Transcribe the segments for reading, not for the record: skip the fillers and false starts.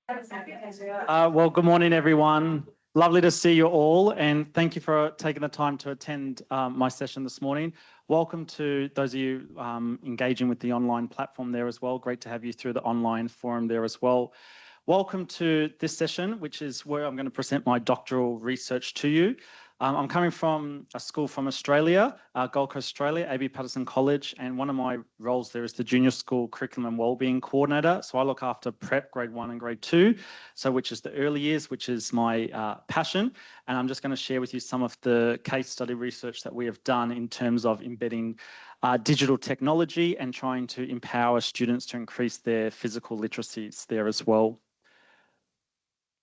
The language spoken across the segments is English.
Well, good morning, everyone. Lovely to see you all, and thank you for taking the time to attend my session this morning. Welcome to those of you engaging with the online platform there as well. Great to have you through the online forum there as well. Welcome to this session, which is where I'm going to present my doctoral research to you. I'm coming from a school from Australia, Gold Coast, Australia, AB Patterson College, and one of my roles there is the Junior School Curriculum and Wellbeing Coordinator. So I look after prep grade 1 and grade 2, so which is the early years, which is my passion. And I'm just going to share with you some of the case study research that we have done in terms of embedding digital technology and trying to empower students to increase their physical literacies there as well.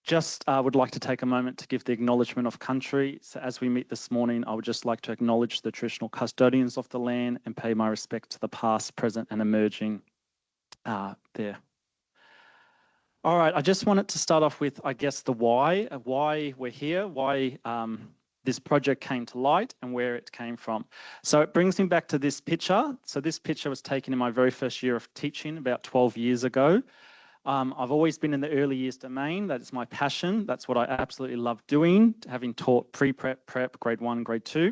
Just would like to take a moment to give the acknowledgement of country. So as we meet this morning, I would just like to acknowledge the traditional custodians of the land and pay my respect to the past, present and emerging there. All right, I just wanted to start off with, I guess, the why we're here, why this project came to light and where it came from. So it brings me back to this picture. So this picture was taken in my very first year of teaching about 12 years ago. I've always been in the early years domain. That is my passion. That's what I absolutely love doing, having taught pre-prep, prep, grade 1, grade 2.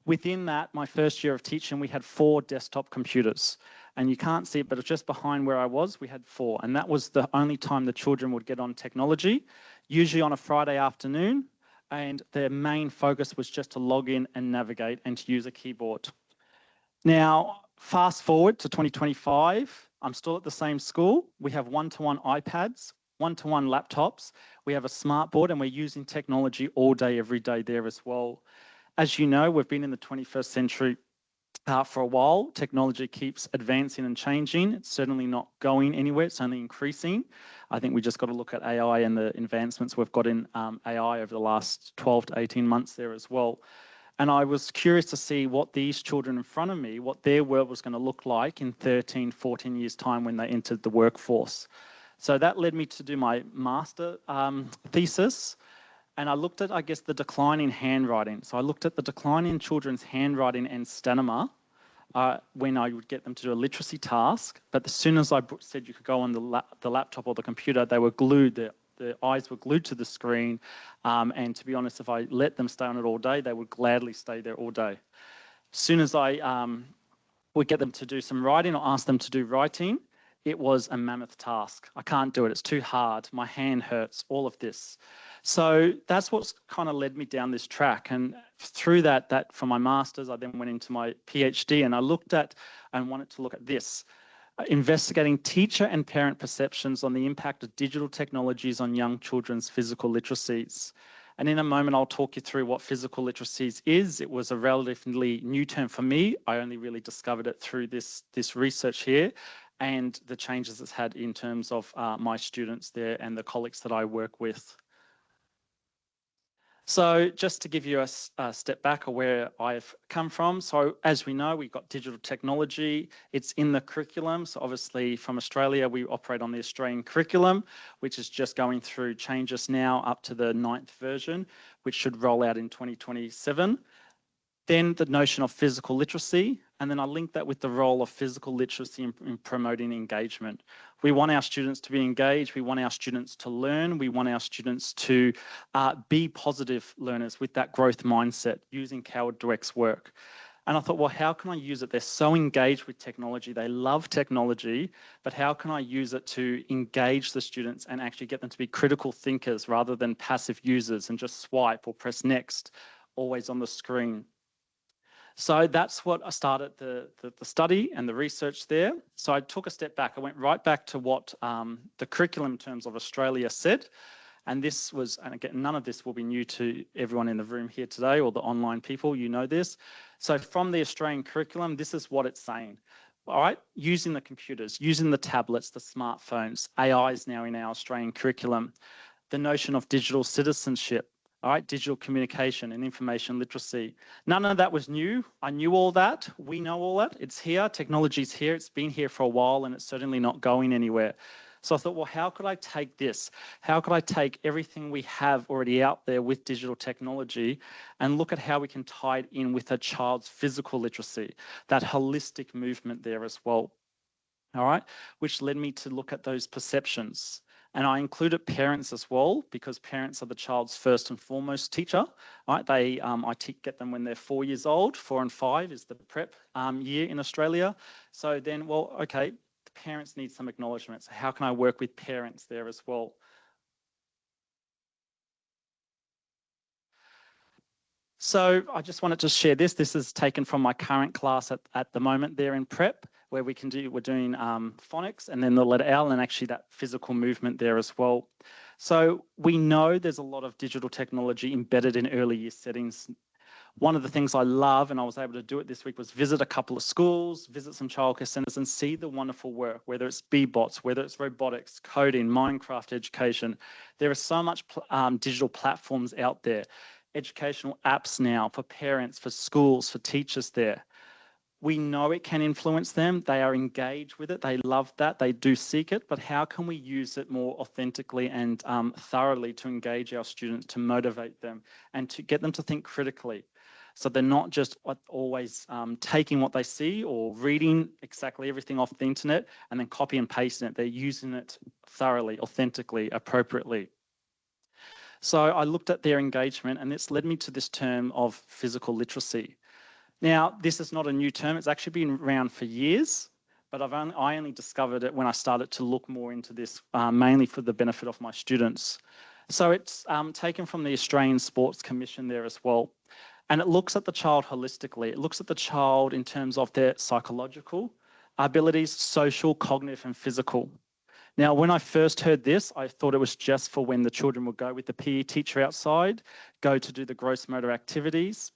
Within that, my first year of teaching, we had 4 desktop computers. And you can't see it, but it's just behind where I was, we had 4. And that was the only time the children would get on technology, usually on a Friday afternoon. And their main focus was just to log in and navigate and to use a keyboard. Now, fast forward to 2025, I'm still at the same school. We have one-to-one iPads, one-to-one laptops. We have a smart board and we're using technology all day, every day there as well. As you know, we've been in the 21st century for a while. Technology keeps advancing and changing. It's certainly not going anywhere. It's only increasing. I think we just got to look at AI and the advancements we've got in AI over the last 12 to 18 months there as well. And I was curious to see what these children in front of me, what their world was going to look like in 13, 14 years' time when they entered the workforce. So that led me to do my master thesis. And I looked at, I guess, the decline in handwriting. So I looked at the decline in children's handwriting and stamina when I would get them to do a literacy task. But as soon as I said you could go on the laptop or the computer, they were glued. Their eyes were glued to the screen. And to be honest, if I let them stay on it all day, they would gladly stay there all day. As soon as I would get them to do some writing or ask them to do writing, it was a mammoth task. I can't do it. It's too hard. My hand hurts, all of this. So that's what's kind of led me down this track. And through that for my master's, I then went into my PhD and I looked at and wanted to look at this. Investigating teacher and parent perceptions on the impact of digital technologies on young children's physical literacies. And in a moment, I'll talk you through what physical literacies is. It was a relatively new term for me. I only really discovered it through this research here and the changes it's had in terms of my students there and the colleagues that I work with. So just to give you a step back of where I've come from. So as we know, we've got digital technology. It's in the curriculum. So obviously from Australia, we operate on the Australian curriculum, which is just going through changes now up to the 9th version, which should roll out in 2027. Then the notion of physical literacy, and then I link that with the role of physical literacy in promoting engagement. We want our students to be engaged, we want our students to learn, we want our students to be positive learners with that growth mindset using Coward Dweck's work. And I thought, well, how can I use it? They're so engaged with technology, they love technology, but how can I use it to engage the students and actually get them to be critical thinkers rather than passive users and just swipe or press next, always on the screen. So that's what I started the study and the research there. So I took a step back. I went right back to what the curriculum in terms of Australia said. And this was, and again, none of this will be new to everyone in the room here today or the online people, you know this. So from the Australian curriculum, this is what it's saying. All right, using the computers, using the tablets, the smartphones, AI is now in our Australian curriculum. The notion of digital citizenship. All right, digital communication and information literacy. None of that was new. I knew all that. We know all that. It's here. Technology's here. It's been here for a while and it's certainly not going anywhere. So I thought, well, how could I take this? How could I take everything we have already out there with digital technology and look at how we can tie it in with a child's physical literacy, that holistic movement there as well. All right, which led me to look at those perceptions. And I included parents as well, because parents are the child's first and foremost teacher, right? I get them when they're 4 years old. 4 and 5 is the prep year in Australia. So then, well, okay, the parents need some acknowledgement. So how can I work with parents there as well? So I just wanted to share this. This is taken from my current class at the moment there in prep, where we're doing phonics and then the letter L, and actually that physical movement there as well. So we know there's a lot of digital technology embedded in early year settings. One of the things I love, and I was able to do it this week, was visit a couple of schools, visit some childcare centres and see the wonderful work, whether it's B-bots, whether it's robotics, coding, Minecraft education. There are so much digital platforms out there, educational apps now for parents, for schools, for teachers there. We know it can influence them. They are engaged with it. They love that. They do seek it. But how can we use it more authentically and thoroughly to engage our students, to motivate them and to get them to think critically? So they're not just always taking what they see or reading exactly everything off the internet and then copy and pasting it. They're using it thoroughly, authentically, appropriately. So I looked at their engagement, and this led me to this term of physical literacy. Now, this is not a new term. It's actually been around for years, but I only discovered it when I started to look more into this, mainly for the benefit of my students. So it's taken from the Australian Sports Commission there as well. And it looks at the child holistically. It looks at the child in terms of their psychological abilities, social, cognitive, and physical. Now, when I first heard this, I thought it was just for when the children would go with the PE teacher outside, go to do the gross motor activities,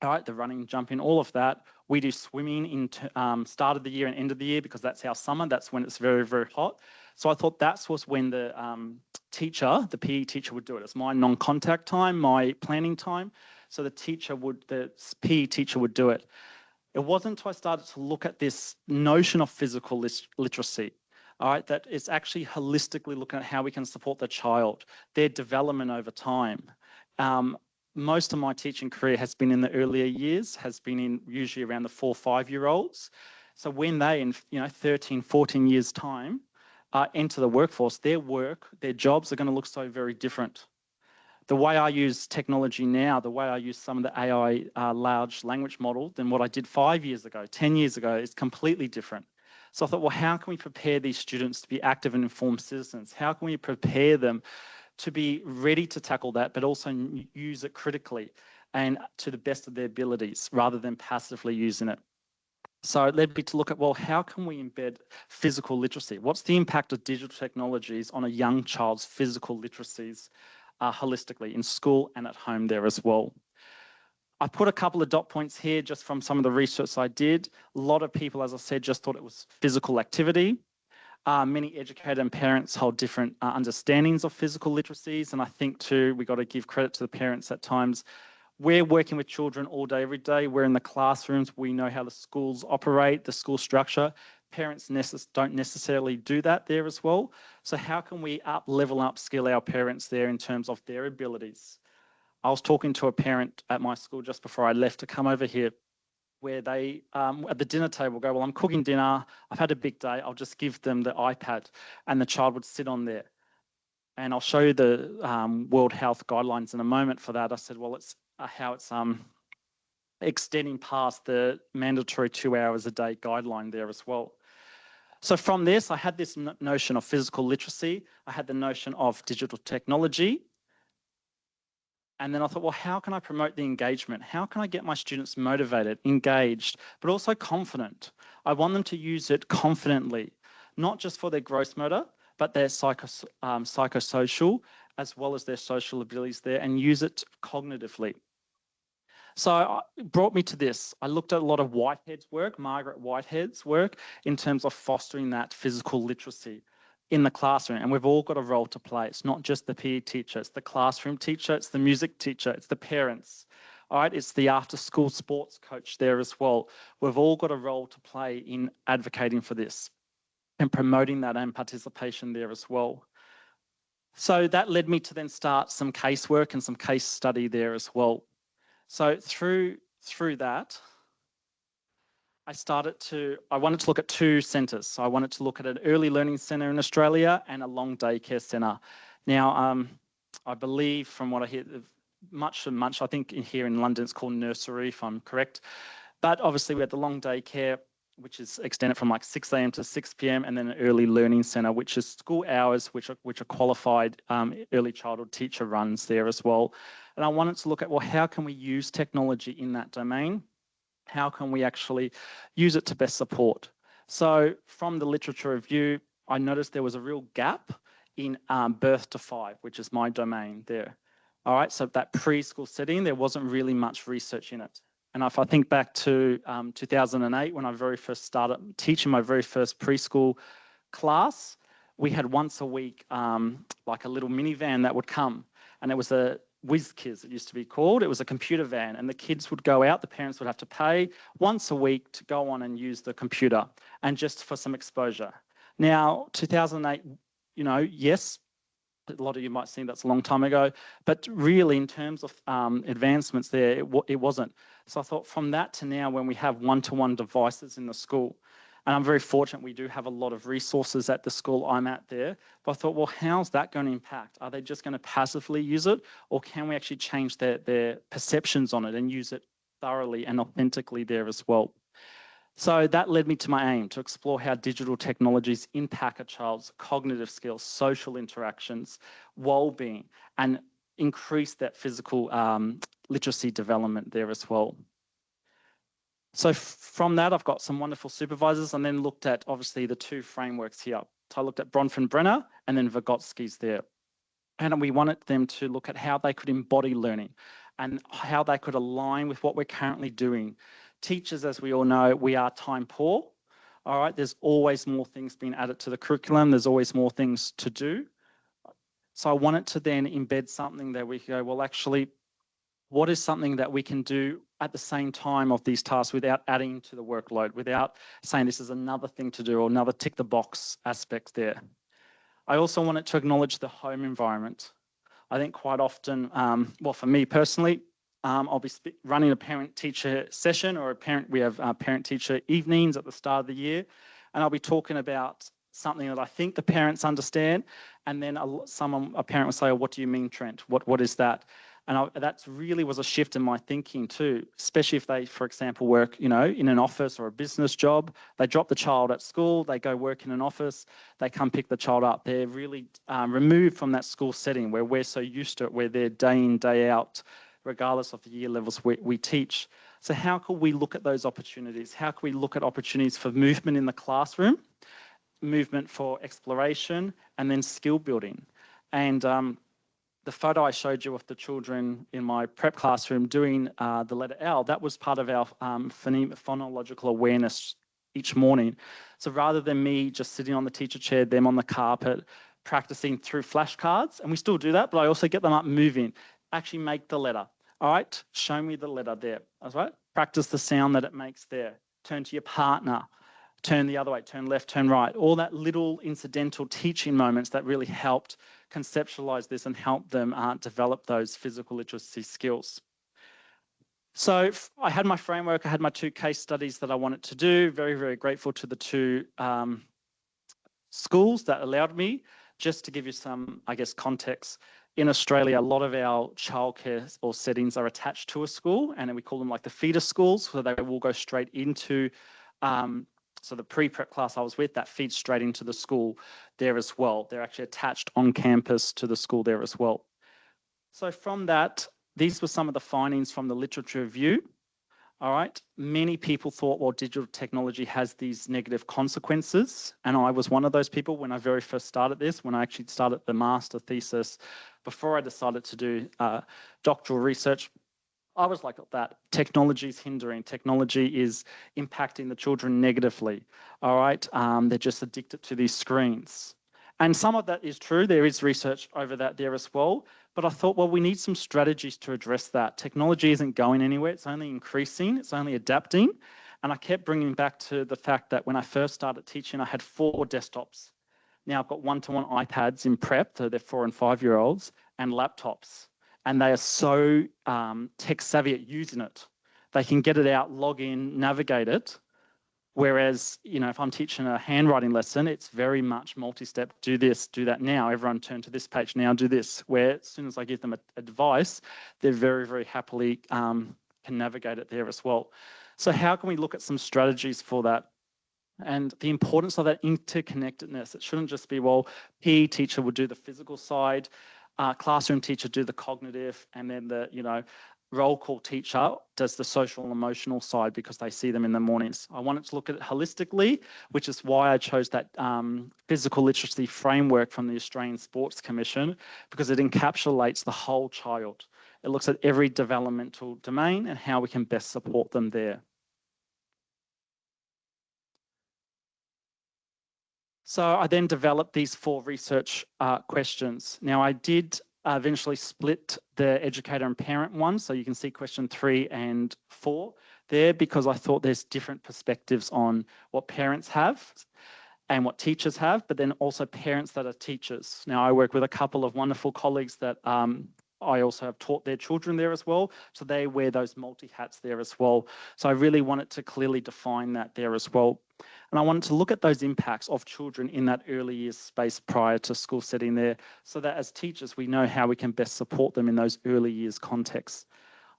all right, the running, jumping, all of that. We do swimming in start of the year and end of the year because that's our summer. That's when it's very, very hot. So I thought that was when the teacher, the PE teacher, would do it. It's my non-contact time, my planning time. So the PE teacher would do it. It wasn't until I started to look at this notion of physical literacy, all right, that it's actually holistically looking at how we can support the child, their development over time. Most of my teaching career has been in the earlier years, has been in usually around the 4 or 5 year olds. So when they, in 13, 14 years time, enter the workforce, their jobs are going to look so very different. The way I use technology now, the way I use some of the AI large language model than what I did 5 years ago, 10 years ago, is completely different. So I thought, well, how can we prepare these students to be active and informed citizens? How can we prepare them to be ready to tackle that, but also use it critically and to the best of their abilities rather than passively using it? So it led me to look at, well, how can we embed physical literacy? What's the impact of digital technologies on a young child's physical literacies holistically in school and at home there as well? I put a couple of dot points here just from some of the research I did. A lot of people, as I said, just thought it was physical activity. Many educators and parents hold different understandings of physical literacies. And I think too, we got to give credit to the parents at times. We're working with children all day, every day. We're in the classrooms. We know how the schools operate, the school structure. Parents don't necessarily do that there as well. So how can we level up, skill our parents there in terms of their abilities? I was talking to a parent at my school just before I left to come over here, where they, at the dinner table, go, well, I'm cooking dinner, I've had a big day, I'll just give them the iPad, and the child would sit on there. And I'll show you the World Health Guidelines in a moment for that. I said, well, it's how it's extending past the mandatory 2 hours a day guideline there as well. So from this, I had this notion of physical literacy, I had the notion of digital technology, and then I thought, well, how can I promote the engagement? How can I get my students motivated, engaged, but also confident? I want them to use it confidently, not just for their gross motor, but their psychosocial, as well as their social abilities there, and use it cognitively. So it brought me to this. I looked at a lot of Whitehead's work, Margaret Whitehead's work, in terms of fostering that physical literacy in the classroom, and we've all got a role to play. It's not just the PE teacher, it's the classroom teacher, it's the music teacher, it's the parents, all right? It's the after-school sports coach there as well. We've all got a role to play in advocating for this and promoting that and participation there as well. So that led me to then start some casework and some case study there as well. So through that, I wanted to look at two centres. So I wanted to look at an early learning centre in Australia and a long day care centre. Now, I believe from what I hear, much, I think here in London it's called nursery, if I'm correct. But obviously we had the long day care, which is extended from like 6 a.m. to 6 p.m, and then an early learning centre, which is school hours, which are qualified early childhood teacher runs there as well. And I wanted to look at, well, how can we use technology in that domain? How can we actually use it to best support? So from the literature review, I noticed there was a real gap in birth to 5, which is my domain there. All right, so that preschool setting, there wasn't really much research in it. And if I think back to 2008, when I very first started teaching my very first preschool class, we had once a week like a little minivan that would come, and it was a WizKids, it used to be called. It was a computer van, and the kids would go out, the parents would have to pay once a week to go on and use the computer, and just for some exposure. Now, 2008, you know, yes, a lot of you might think that's a long time ago, but really in terms of advancements there, it wasn't. So I thought from that to now, when we have one-to-one devices in the school, and I'm very fortunate we do have a lot of resources at the school I'm at there, but I thought, well, how's that going to impact? Are they just going to passively use it, or can we actually change their perceptions on it and use it thoroughly and authentically there as well? So that led me to my aim, to explore how digital technologies impact a child's cognitive skills, social interactions, well-being, and increase that physical literacy development there as well. So from that, I've got some wonderful supervisors, and then looked at obviously the two frameworks here. So I looked at Bronfenbrenner and then Vygotsky's there. And we wanted them to look at how they could embody learning and how they could align with what we're currently doing. Teachers, as we all know, we are time poor. All right, there's always more things being added to the curriculum. There's always more things to do. So I wanted to then embed something that we go, well, actually, what is something that we can do at the same time of these tasks without adding to the workload, without saying this is another thing to do or another tick the box aspect there. I also wanted to acknowledge the home environment. I think quite often, well, for me personally, I'll be running a parent-teacher session, or we have parent-teacher evenings at the start of the year, and I'll be talking about something that I think the parents understand, and then a parent will say, oh, what do you mean, Trent? What is that? And that really was a shift in my thinking too, especially if they, for example, work, you know, in an office or a business job. They drop the child at school, they go work in an office, they come pick the child up. They're really removed from that school setting where we're so used to it, where they're day in, day out, regardless of the year levels we teach. So how can we look at those opportunities? How can we look at opportunities for movement in the classroom, movement for exploration, and then skill building? And the photo I showed you of the children in my prep classroom doing the letter L, that was part of our phonological awareness each morning. So rather than me just sitting on the teacher chair, them on the carpet, practicing through flashcards, and we still do that, but I also get them up moving. Actually make the letter. All right, show me the letter there. That's right. Practice the sound that it makes there. Turn to your partner. Turn the other way, turn left, turn right. All that little incidental teaching moments that really helped conceptualize this and help them develop those physical literacy skills. So I had my framework, I had my 2 case studies that I wanted to do. Very, very grateful to the 2 schools that allowed me. Just to give you some, I guess, context, in Australia, a lot of our childcare or settings are attached to a school, and we call them like the feeder schools, so they will go straight into so the pre-prep class I was with, that feeds straight into the school there as well. They're actually attached on campus to the school there as well. So from that, these were some of the findings from the literature review. All right, many people thought, well, digital technology has these negative consequences. And I was one of those people when I very first started this, when I actually started the master thesis, before I decided to do doctoral research. I was like that. Technology is hindering. Technology is impacting the children negatively. All right, they're just addicted to these screens. And some of that is true. There is research over that there as well. But I thought, well, we need some strategies to address that. Technology isn't going anywhere. It's only increasing. It's only adapting. And I kept bringing back to the fact that when I first started teaching, I had 4 desktops. Now I've got one-to-one iPads in prep, so they're 4 and 5-year-olds, and laptops. And they are so tech savvy at using it. They can get it out, log in, navigate it. Whereas, if I'm teaching a handwriting lesson, it's very much multi-step, do this, do that now, everyone turn to this page now, do this. Where as soon as I give them advice, they're very, very happily can navigate it there as well. So how can we look at some strategies for that? And the importance of that interconnectedness. It shouldn't just be, well, PE teacher would do the physical side, classroom teacher do the cognitive, and then the, roll call teacher does the social and emotional side because they see them in the mornings. I wanted to look at it holistically, which is why I chose that physical literacy framework from the Australian Sports Commission, because it encapsulates the whole child. It looks at every developmental domain and how we can best support them there. So I then developed these 4 research questions. Now I did eventually split the educator and parent one. So you can see question 3 and 4 there, because I thought there's different perspectives on what parents have and what teachers have, but then also parents that are teachers. Now I work with a couple of wonderful colleagues that I also have taught their children there as well. So they wear those multi-hats there as well. So I really wanted to clearly define that there as well. And I wanted to look at those impacts of children in that early years space prior to school setting there, so that as teachers, we know how we can best support them in those early years contexts.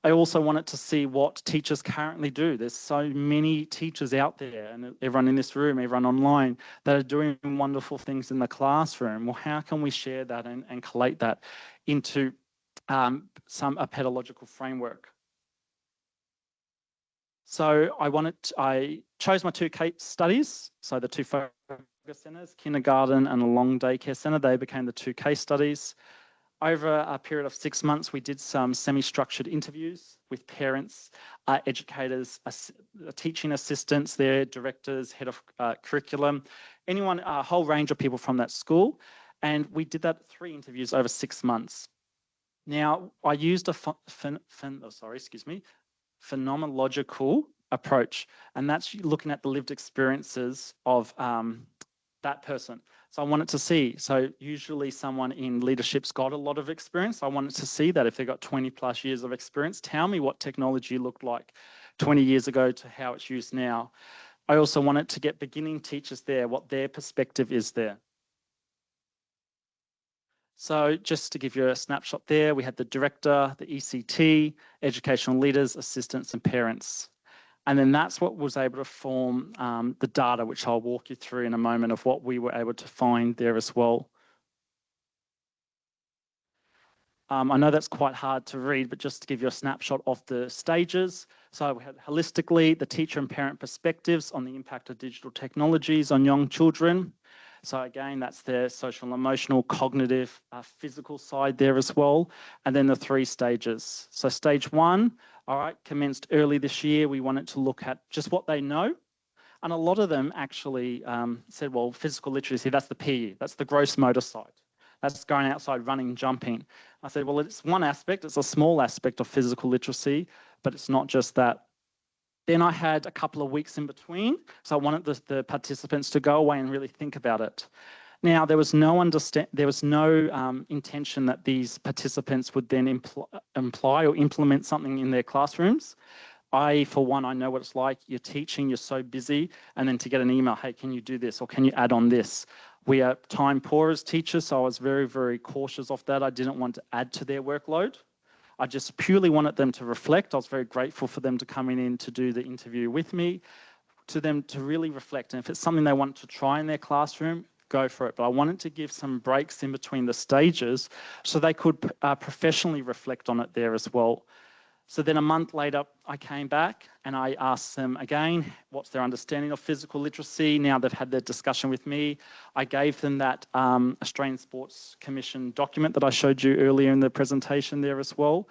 I also wanted to see what teachers currently do. There's so many teachers out there, and everyone in this room, everyone online, that are doing wonderful things in the classroom. Well, how can we share that and collate that into a pedagogical framework? So I chose my 2 case studies. So the 2 focus centres, kindergarten and a long daycare centre, they became the 2 case studies. Over a period of 6 months, we did some semi-structured interviews with parents, educators, teaching assistants, their directors, head of curriculum, anyone, a whole range of people from that school. And we did that 3 interviews over 6 months. Now, I used a phenomenological approach, and that's looking at the lived experiences of that person. So I wanted to see, so usually someone in leadership's got a lot of experience. I wanted to see that if they've got 20 plus years of experience, tell me what technology looked like 20 years ago to how it's used now. I also wanted to get beginning teachers there, what their perspective is there. So just to give you a snapshot there, we had the director, the ECT, educational leaders, assistants and parents. And then that's what was able to form the data, which I'll walk you through in a moment, of what we were able to find there as well. I know that's quite hard to read, but just to give you a snapshot of the stages. So we had holistically the teacher and parent perspectives on the impact of digital technologies on young children. So again, that's their social, emotional, cognitive, physical side there as well. And then the 3 stages. So stage 1, all right, commenced early this year. We wanted to look at just what they know. And a lot of them actually said, well, physical literacy, that's the PE, that's the gross motor side. That's going outside, running, jumping. I said, well, it's one aspect, it's a small aspect of physical literacy, but it's not just that. Then I had a couple of weeks in between, so I wanted the participants to go away and really think about it. Now, there was no intention that these participants would then imply or implement something in their classrooms. For one, I know what it's like. You're teaching, you're so busy, and then to get an email, hey, can you do this, or can you add on this? We are time poor as teachers, so I was very, very cautious of that. I didn't want to add to their workload. I just purely wanted them to reflect. I was very grateful for them to come in to do the interview with me, to them to really reflect. And if it's something they want to try in their classroom, go for it. But I wanted to give some breaks in between the stages so they could professionally reflect on it there as well. So then a month later, I came back and I asked them again, what's their understanding of physical literacy? Now they've had their discussion with me. I gave them that Australian Sports Commission document that I showed you earlier in the presentation there as well.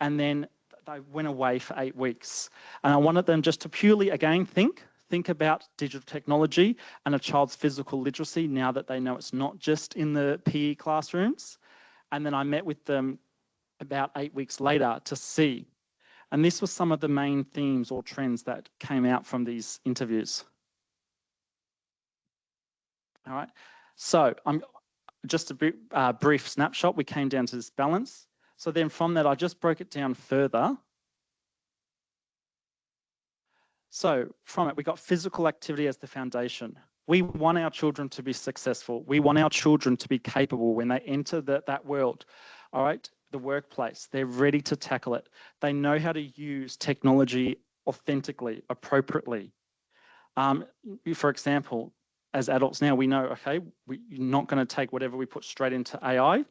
And then they went away for 8 weeks. And I wanted them just to purely, again, think about digital technology and a child's physical literacy now that they know it's not just in the PE classrooms. And then I met with them about 8 weeks later to see. And this was some of the main themes or trends that came out from these interviews. All right, so I'm just a brief snapshot. We came down to this balance. So then from that, I just broke it down further. So from it, we got physical activity as the foundation. We want our children to be successful. We want our children to be capable when they enter that world, all right, the workplace. They're ready to tackle it. They know how to use technology authentically, appropriately. For example, as adults now, we know, okay, we're not going to take whatever we put straight into AI.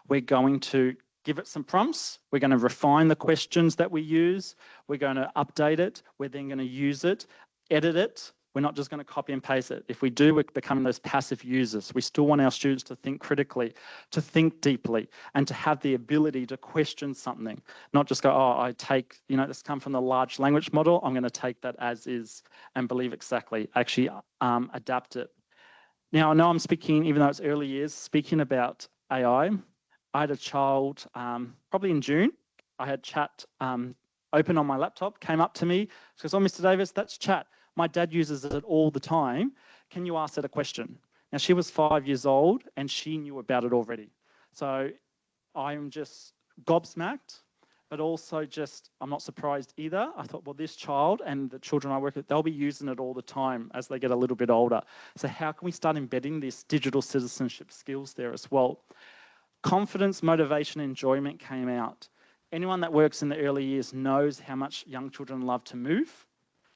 We're going to give it some prompts. We're going to refine the questions that we use. We're going to update it. We're then going to use it, edit it. We're not just going to copy and paste it. If we do, we're becoming those passive users. We still want our students to think critically, to think deeply, and to have the ability to question something, not just go, oh, I take, this come from the large language model. I'm going to take that as is and believe exactly, actually adapt it. Now, I know I'm speaking, even though it's early years, speaking about AI. I had a child probably in June. I had chat open on my laptop, came up to me. She goes, oh, Mr. Davis, that's chat. My dad uses it all the time. Can you ask it a question? Now, she was 5 years old and she knew about it already. So I'm just gobsmacked, but also just, I'm not surprised either. I thought, well, this child and the children I work with, they'll be using it all the time as they get a little bit older. So how can we start embedding this digital citizenship skills there as well? Confidence, motivation, enjoyment came out. Anyone that works in the early years knows how much young children love to move,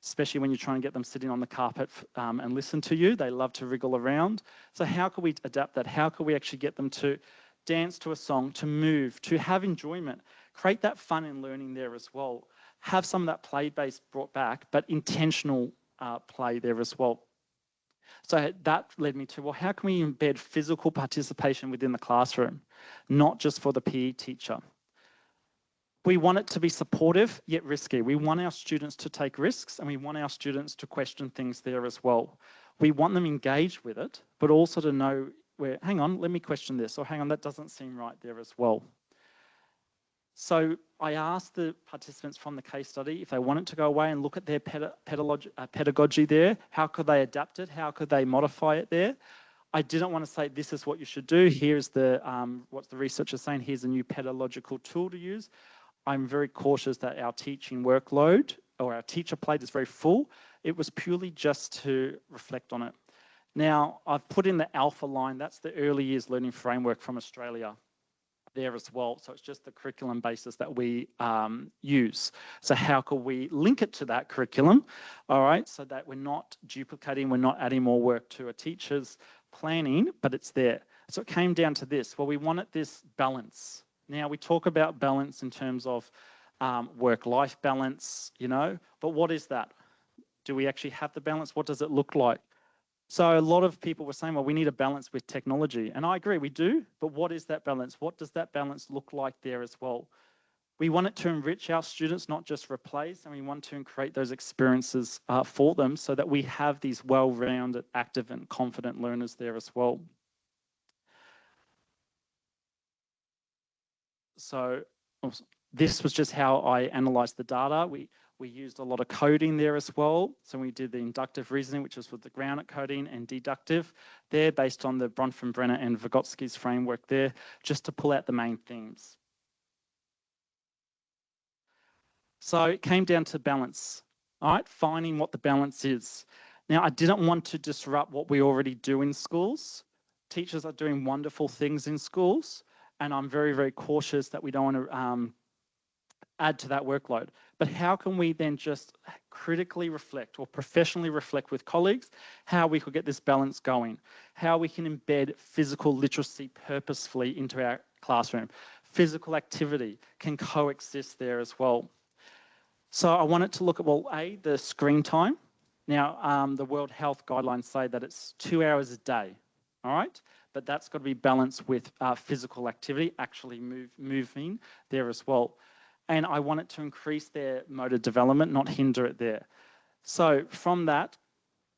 especially when you're trying to get them sitting on the carpet and listen to you. They love to wriggle around. So how can we adapt that? How can we actually get them to dance to a song, to move, to have enjoyment, create that fun and learning there as well. Have some of that play base brought back, but intentional play there as well. So that led me to, well, how can we embed physical participation within the classroom, not just for the PE teacher? We want it to be supportive, yet risky. We want our students to take risks and we want our students to question things there as well. We want them engaged with it, but also to know where, hang on, let me question this, or hang on, that doesn't seem right there as well. So I asked the participants from the case study if they wanted to go away and look at their pedagogy there, how could they adapt it, how could they modify it there. I didn't want to say this is what you should do, here's the what the research is saying, here's a new pedagogical tool to use. I'm very cautious that our teaching workload or our teacher plate is very full. It was purely just to reflect on it. Now, I've put in the alpha line, that's the early years learning framework from Australia there as well. So it's just the curriculum basis that we use. So how can we link it to that curriculum, all right, so that we're not duplicating, we're not adding more work to a teacher's planning, but it's there. So it came down to this. Well, we wanted this balance. Now, we talk about balance in terms of work-life balance, but what is that? Do we actually have the balance? What does it look like? So a lot of people were saying, well, we need a balance with technology. And I agree, we do, but what is that balance? What does that balance look like there as well? We want it to enrich our students, not just replace, and we want to create those experiences for them so that we have these well-rounded, active and confident learners there as well. So this was just how I analysed the data. We used a lot of coding there as well. So we did the inductive reasoning, which was with the grounded coding, and deductive there based on the Bronfenbrenner and Vygotsky's framework there, just to pull out the main themes. So it came down to balance, all right, finding what the balance is. Now, I didn't want to disrupt what we already do in schools. Teachers are doing wonderful things in schools, and I'm very, very cautious that we don't want to add to that workload. But how can we then just critically reflect or professionally reflect with colleagues how we could get this balance going, how we can embed physical literacy purposefully into our classroom. Physical activity can coexist there as well. So I wanted to look at, well, the screen time. Now, the World Health Guidelines say that it's 2 hours a day, all right? But that's got to be balanced with physical activity, actually moving there as well. And I wanted to increase their motor development, not hinder it there. So from that,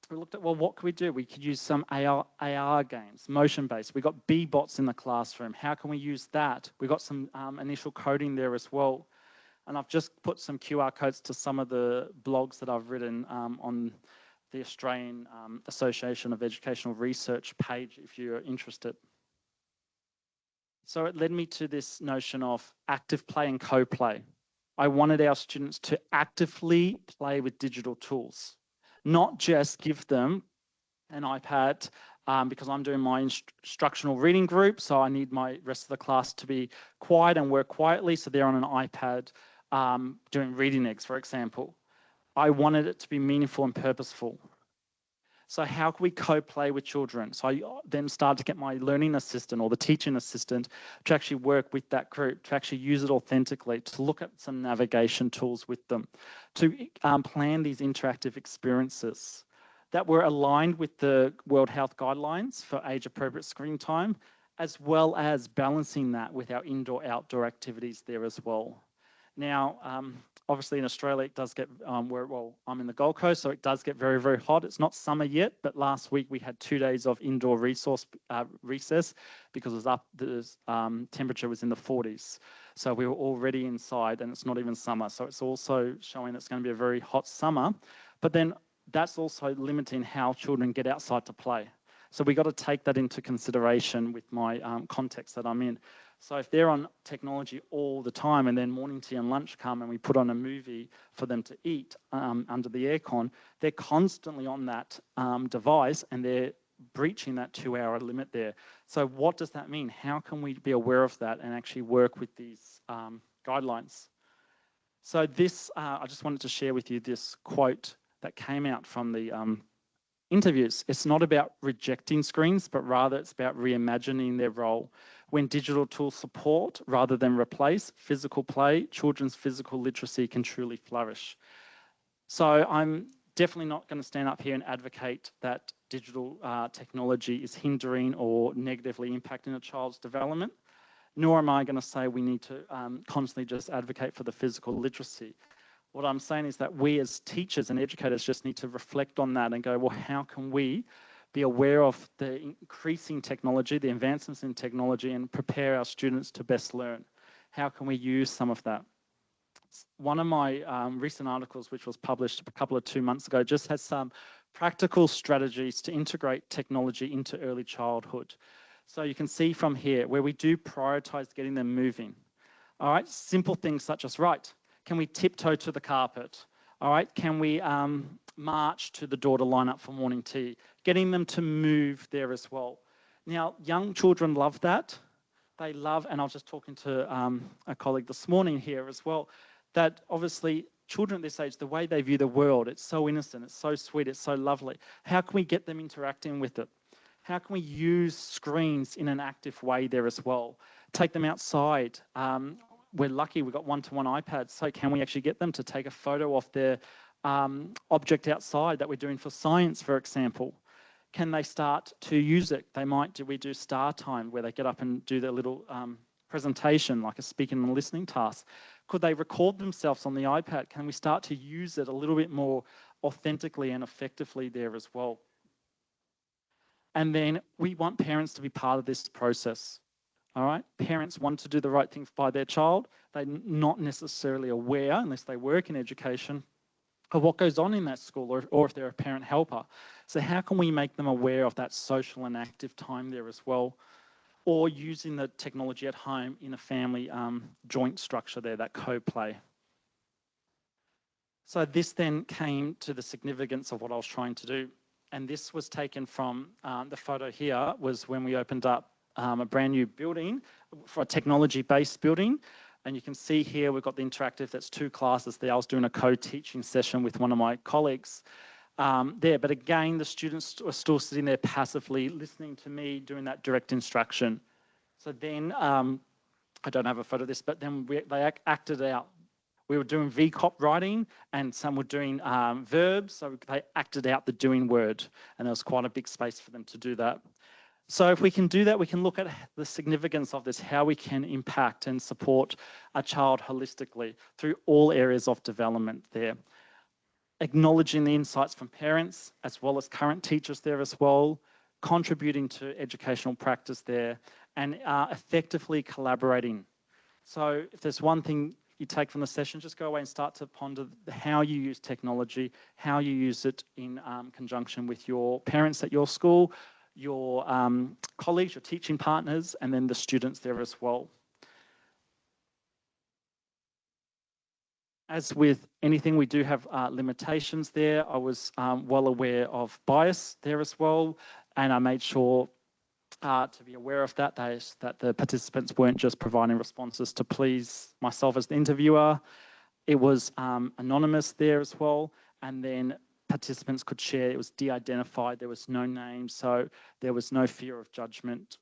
we looked at, well, what could we do? We could use some AR games, motion-based. We got B-bots in the classroom. How can we use that? We got some initial coding there as well. And I've just put some QR codes to some of the blogs that I've written on the Australian Association of Educational Research page, if you're interested. So it led me to this notion of active play and co-play. I wanted our students to actively play with digital tools, not just give them an iPad because I'm doing my instructional reading group, so I need my rest of the class to be quiet and work quietly, so they're on an iPad doing reading eggs, for example. I wanted it to be meaningful and purposeful. So how can we co-play with children? So I then started to get my learning assistant or the teaching assistant to actually work with that group, to actually use it authentically, to look at some navigation tools with them, to plan these interactive experiences that were aligned with the World Health Guidelines for age-appropriate screen time, as well as balancing that with our indoor-outdoor activities there as well. Now, obviously in Australia, it does get, well, I'm in the Gold Coast, so it does get very, very hot. It's not summer yet, but last week we had 2 days of indoor recess because it was up, the temperature was in the 40s. So we were already inside and it's not even summer. So it's also showing it's going to be a very hot summer. But then that's also limiting how children get outside to play. So we got to take that into consideration with my context that I'm in. So if they're on technology all the time and then morning tea and lunch come and we put on a movie for them to eat under the aircon, they're constantly on that device and they're breaching that 2-hour limit there. So what does that mean? How can we be aware of that and actually work with these guidelines? So this, I just wanted to share with you this quote that came out from the interviews. It's not about rejecting screens, but rather it's about reimagining their role. When digital tools support rather than replace physical play, children's physical literacy can truly flourish. So I'm definitely not going to stand up here and advocate that digital technology is hindering or negatively impacting a child's development, nor am I going to say we need to constantly just advocate for the physical literacy. What I'm saying is that we as teachers and educators just need to reflect on that and go, well, how can we be aware of the increasing technology, the advancements in technology, and prepare our students to best learn? How can we use some of that? One of my recent articles, which was published a couple of 2 months ago, just has some practical strategies to integrate technology into early childhood. So you can see from here where we do prioritize getting them moving. All right, simple things such as, right, can we tiptoe to the carpet? All right, can we march to the door to line up for morning tea? Getting them to move there as well. Now, young children love that. They love, and I was just talking to a colleague this morning here as well, that obviously children at this age, the way they view the world, it's so innocent, it's so sweet, it's so lovely. How can we get them interacting with it? How can we use screens in an active way there as well? Take them outside. We're lucky we've got one-to-one iPads, so can we actually get them to take a photo of their object outside that we're doing for science, for example? Can they start to use it? We do star time where they get up and do their little presentation, like a speaking and listening task. Could they record themselves on the iPad? Can we start to use it a little bit more authentically and effectively there as well? And then we want parents to be part of this process. All right, parents want to do the right thing by their child. They're not necessarily aware, unless they work in education, of what goes on in that school, or if they're a parent helper. So how can we make them aware of that social and active time there as well? Or using the technology at home in a family joint structure there, that co-play. So this then came to the significance of what I was trying to do. And this was taken from the photo here, was when we opened up a brand new building for a technology-based building. And you can see here, we've got the interactive, that's 2 classes there. I was doing a co-teaching session with one of my colleagues there. But again, the students were still sitting there passively listening to me doing that direct instruction. So then, I don't have a photo of this, but then they acted out. We were doing VCOP writing and some were doing verbs. So they acted out the doing word. And there was quite a big space for them to do that. So if we can do that, we can look at the significance of this, how we can impact and support a child holistically through all areas of development there. Acknowledging the insights from parents as well as current teachers there as well, contributing to educational practice there, and effectively collaborating. So if there's one thing you take from the session, just go away and start to ponder how you use technology, how you use it in conjunction with your parents at your school, your colleagues, your teaching partners, and then the students there as well. As with anything, we do have limitations there. I was well aware of bias there as well, and I made sure to be aware of that, that the participants weren't just providing responses to please myself as the interviewer. It was anonymous there as well, and then participants could share. It was de-identified. There was no name, so there was no fear of judgment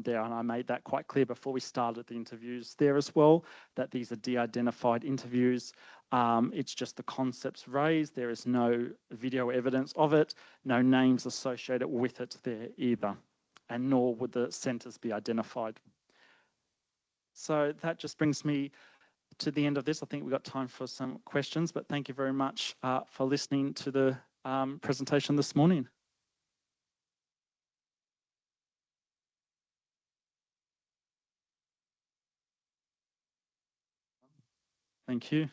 there, and I made that quite clear before we started the interviews there as well, that these are de-identified interviews. It's just the concepts raised. There is no video evidence of it, no names associated with it there either, and nor would the centres be identified. So that just brings me to the end of this. I think we've got time for some questions, but thank you very much for listening to the presentation this morning. Thank you.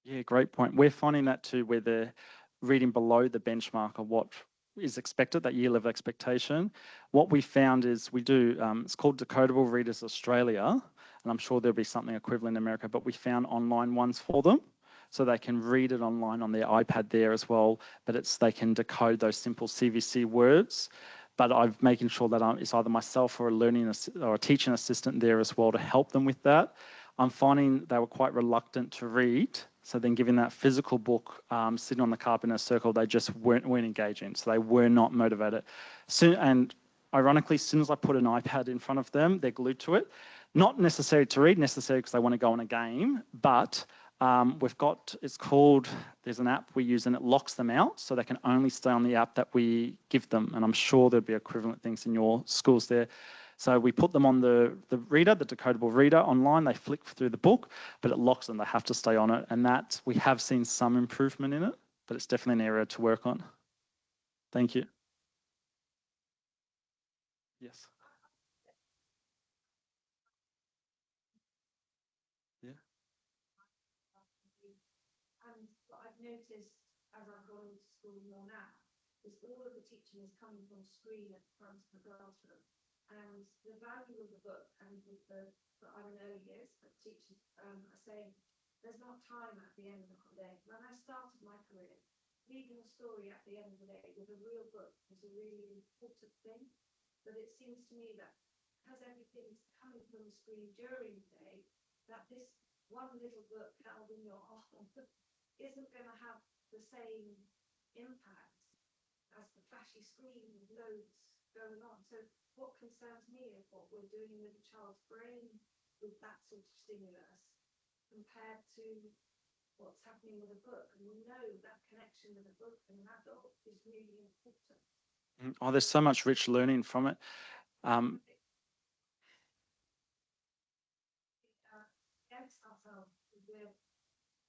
Yeah, great point. We're finding that too, where they're reading below the benchmark of what is expected, that year level expectation. What we found is we do, it's called Decodable Readers Australia, and I'm sure there'll be something equivalent in America, but we found online ones for them. So they can read it online on their iPad there as well, but they can decode those simple CVC words. But I'm making sure that it's either myself or a teaching assistant there as well to help them with that. I'm finding they were quite reluctant to read. So then giving that physical book, sitting on the carpet in a circle, they just weren't engaging. So they were not motivated. And ironically, as soon as I put an iPad in front of them, they're glued to it. Not necessary to read, necessary because they want to go on a game, but there's an app we use and it locks them out so they can only stay on the app that we give them. And I'm sure there'll be equivalent things in your schools there. So we put them on the reader, the decodable reader online, they flick through the book, but it locks them, they have to stay on it. And that, we have seen some improvement in it, but it's definitely an area to work on. Thank you. Yes. Yeah. And what I've noticed as I've gone into school more now is all of the teaching is coming from screen at the front of the classroom. And the value of the book, and with I'm in early years, but teachers are saying there's not time at the end of the day. When I started my career, reading a story at the end of the day with a real book was a really important thing. But it seems to me that because everything's coming from the screen during the day, that this one little book held in your arm isn't going to have the same impact as the flashy screen with loads going on. So what concerns me is what we're doing with a child's brain with that sort of stimulus compared to what's happening with a book. And we know that connection with a book and an adult is really important. Oh, there's so much rich learning from it. Against ourselves, we're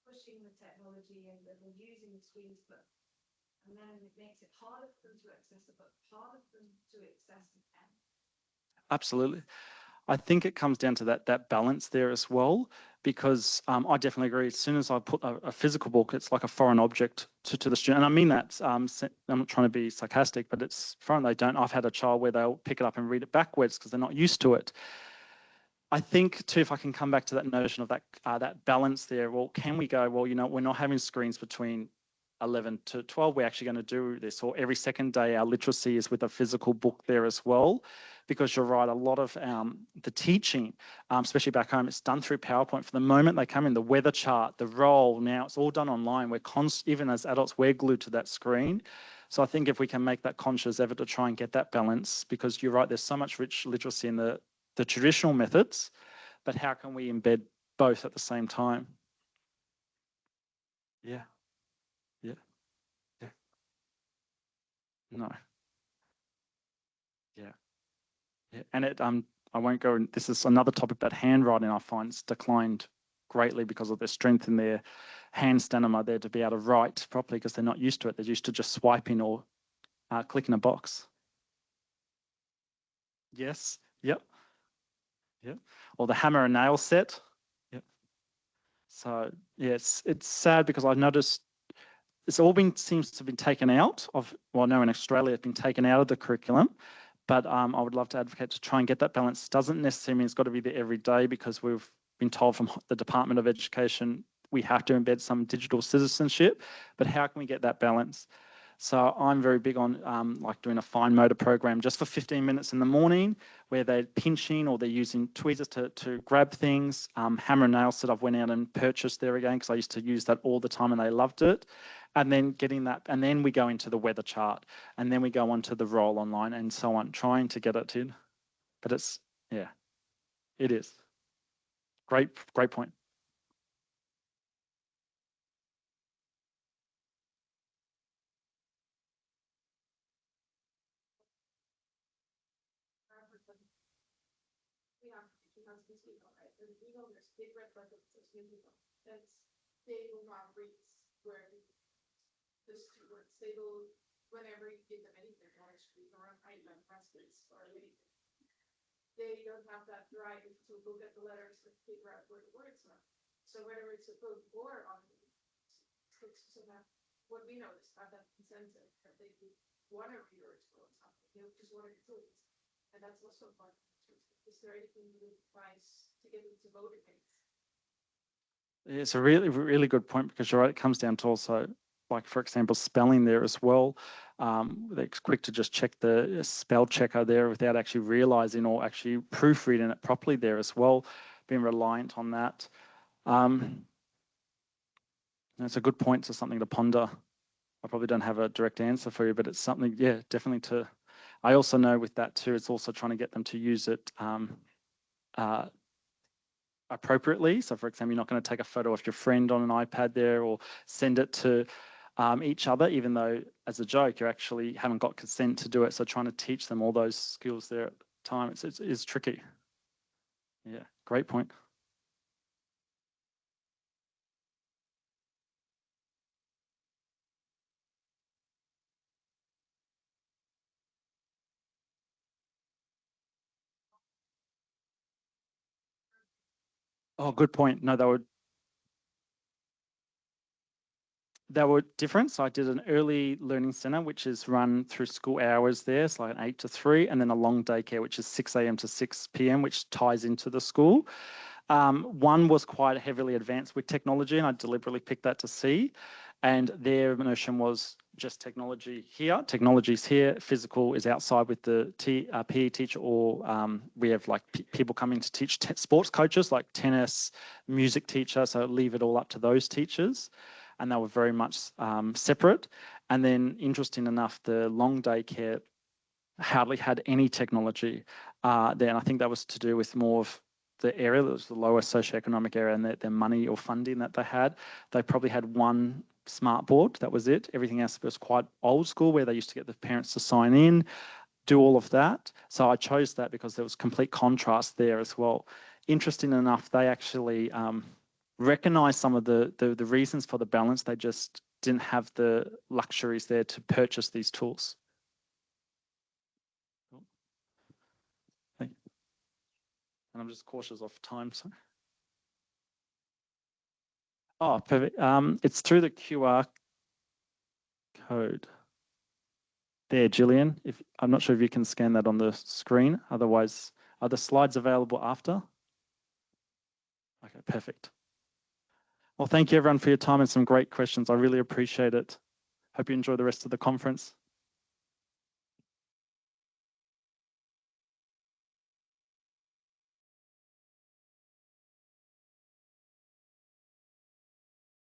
pushing the technology and we're using the screens, and then it makes it harder for them to access a book, harder for them to access a pen. Absolutely. I think it comes down to that balance there as well, because I definitely agree. As soon as I put a physical book, it's like a foreign object to the student. And I mean that, I'm not trying to be sarcastic, but it's foreign. I've had a child where they'll pick it up and read it backwards because they're not used to it. I think too, if I can come back to that notion of that balance there, well, can we go, well, we're not having screens between 11 to 12, we're actually going to do this, or every second day our literacy is with a physical book there as well, because you're right, a lot of the teaching, especially back home, it's done through PowerPoint. For the moment they come in, the weather chart, the role, now it's all done online. Even as adults, we're glued to that screen. So I think if we can make that conscious effort to try and get that balance, because you're right, there's so much rich literacy in the traditional methods, but how can we embed both at the same time? Yeah. Yeah. Yeah. No. Yeah. Yeah. And I won't go, and this is another topic, but handwriting I find it's declined greatly because of their strength in their hand stamina there to be able to write properly, because they're not used to it. They're used to just swiping or clicking a box. Yes. Yep. Yep. Or the hammer and nail set. Yep. So yeah, it's sad because I've noticed it's all been seems to have been taken out of, well, no, in Australia it's been taken out of the curriculum. But I would love to advocate to try and get that balance. Doesn't necessarily mean it's got to be there every day, because we've been told from the Department of Education we have to embed some digital citizenship. But how can we get that balance? So I'm very big on like doing a fine motor program just for 15 minutes in the morning, where they're pinching or they're using tweezers to grab things. Hammer and nail set I've went out and purchased there again, because I used to use that all the time and they loved it. And then getting that, and then we go into the weather chart, and then we go on to the roll online and so on, trying to get it in. But it's, yeah, it is. Great point. We have people, right? And we know there's big red buckets, there's new people. That's they will not reach where the students, they will, whenever you give them anything on a street or an island baskets or anything, they don't have that drive to look at the letters and figure out where the words are. So whether it's a book or on so that what we noticed have that consensus that they want to read or explore something, they just want to do it. And that's also fun. Is there anything you would advise to get them to vote against? It's a really good point, because you're right, it comes down to also, like, for example, spelling there as well. They're quick to just check the spell checker there without actually realizing or actually proofreading it properly there as well, being reliant on that. It's a good point, to something to ponder. I probably don't have a direct answer for you, but it's something, yeah, definitely to. I also know with that too, it's also trying to get them to use it appropriately. So, for example, you're not going to take a photo of your friend on an iPad there or send it to each other, even though as a joke you actually haven't got consent to do it. So, trying to teach them all those skills there at the time, it's tricky. Yeah, great point. Oh, good point. No, they were different. So I did an early learning center, which is run through school hours there. It's like an 8 to 3, and then a long daycare, which is 6 a.m. to 6 p.m., which ties into the school. One was quite heavily advanced with technology, and I deliberately picked that to see. And their notion was just technology here, technology's here, physical is outside with the PE teacher, or we have like people coming to teach sports coaches like tennis, music teacher, so leave it all up to those teachers. And they were very much separate. And then, interesting enough, the long day care hardly had any technology there. And I think that was to do with more of the area, that was the lower socioeconomic area, and their money or funding that they had. They probably had one smart board, that was it. Everything else was quite old school, where they used to get the parents to sign in, do all of that. So I chose that because there was complete contrast there as well. Interesting enough, they actually recognized some of the reasons for the balance. They just didn't have the luxuries there to purchase these tools. Thank you. And I'm just cautious of time. So. Oh, perfect. It's through the QR code there, Gillian. If I'm not sure if you can scan that on the screen. Otherwise, are the slides available after? Okay, perfect. Well, thank you everyone for your time and some great questions. I really appreciate it. Hope you enjoy the rest of the conference.